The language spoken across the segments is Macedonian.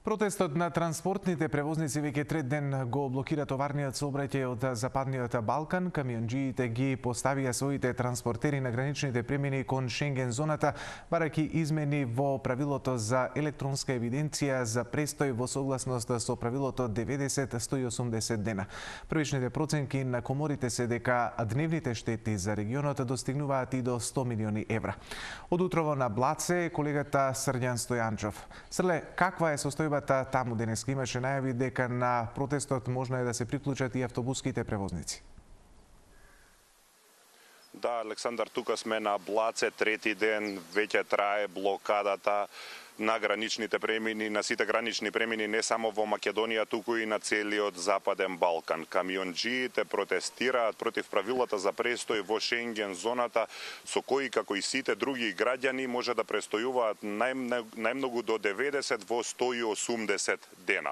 Протестот на транспортните превозници веќе трет ден го блокира товарниот сообраќај од Западниот Балкан. Камионџиите ги поставија своите транспортери на граничните премини кон Шенген зоната, барајќи измени во правилото за електронска евиденција за престој во согласност со правилото 90-180 дена. Првичните проценки на коморите се дека дневните штети за регионот достигнуваат и до 100 милиони евра. Од утрово на Блаце колегата Срѓан Стојанчов. Срле, каква е состојбата таму денес? Имаше најави дека на протестот можно е да се приклучат и автобуските превозници. Да, Александар, тука сме на Блаце, трети ден, веќе трае блокадата на граничните премини, на сите гранични премини не само во Македонија, туку и на целиот Западен Балкан. Камионџиите протестираат против правилата за престој во Шенген зоната, со кои, како и сите други граѓани, може да престојуваат најмногу до 90 во 180 дена.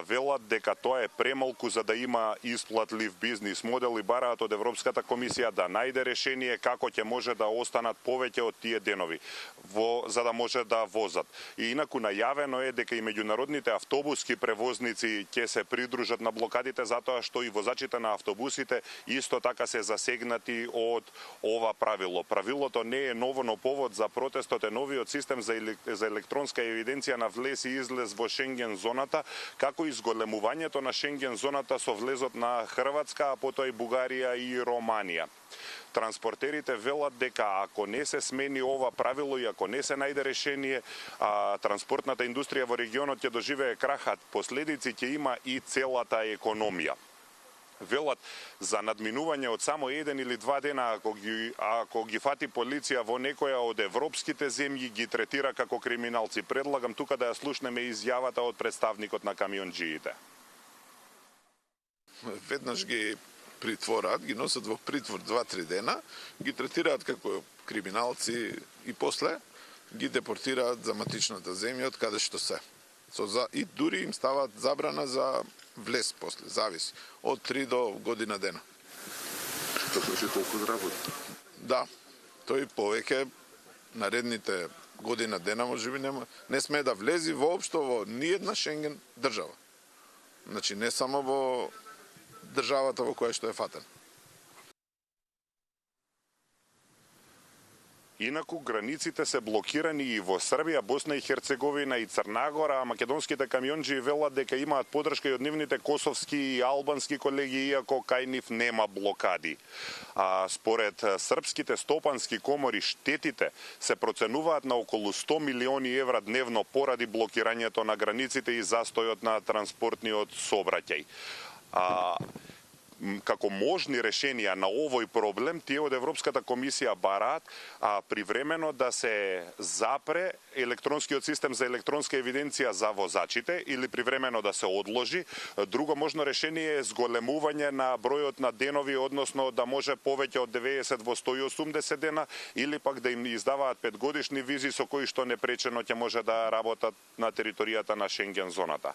Велат дека тоа е премалку за да има исплатлив бизнис модел и бараат од Европската комисија да најде решение како ќе може да останат повеќе од тие денови, за да може да возат. И инаку најавено е дека и меѓународните автобуски превозници ќе се придружат на блокадите, затоа што и возачите на автобусите исто така се засегнати од ова правило. Правилото не е ново, но повод за протестот е новиот систем за електронска евиденција на влез и излез во Шенген зоната, како и зголемувањето на Шенген зоната со влезот на Хрватска, а потоа и Бугарија и Романија. Транспортерите велат дека ако не се смени ова правило и ако не се најде решение, транспортната индустрија во регионот ќе доживее крахат. Последици ќе има и целата економија. Велат за надминување од само 1 или 2 дена, ако ги фати полиција во некоја од европските земји, ги третира како криминалци. Предлагам тука да ја слушнеме изјавата од представникот на камионџиите. Веднаш ги притвораат, ги носат во притвор 2-3 дена, ги третираат како криминалци и после ги депортираат за матичната земја од каде што се. И дури им ставаат забрана за влез после, зависи, од 3 до година дена. Што значи толку да работи? Да, тој повеќе наредните година дена можеби не смее да влези воопшто во ниедна Шенген држава. Значи не само во државата во која што е фатен. Инаку границите се блокирани и во Србија, Босна и Херцеговина и Црна Гора, а македонските камионџи велат дека имаат подршка и од нивните косовски и албански колеги, иако кај нив нема блокади. Според српските стопански комори, штетите се проценуваат на околу 100 милиони евра дневно поради блокирањето на границите и застојот на транспортниот сообраќај. Како можни решенија на овој проблем, тие од Европската комисија бараат привремено да се запре електронскиот систем за електронска евиденција за возачите или привремено да се одложи. Друго можно решение е зголемување на бројот на денови, односно да може повеќе од 90 во 180 дена, или пак да им издаваат 5-годишни визи со кои што непречено ќе може да работат на територијата на Шенген зоната.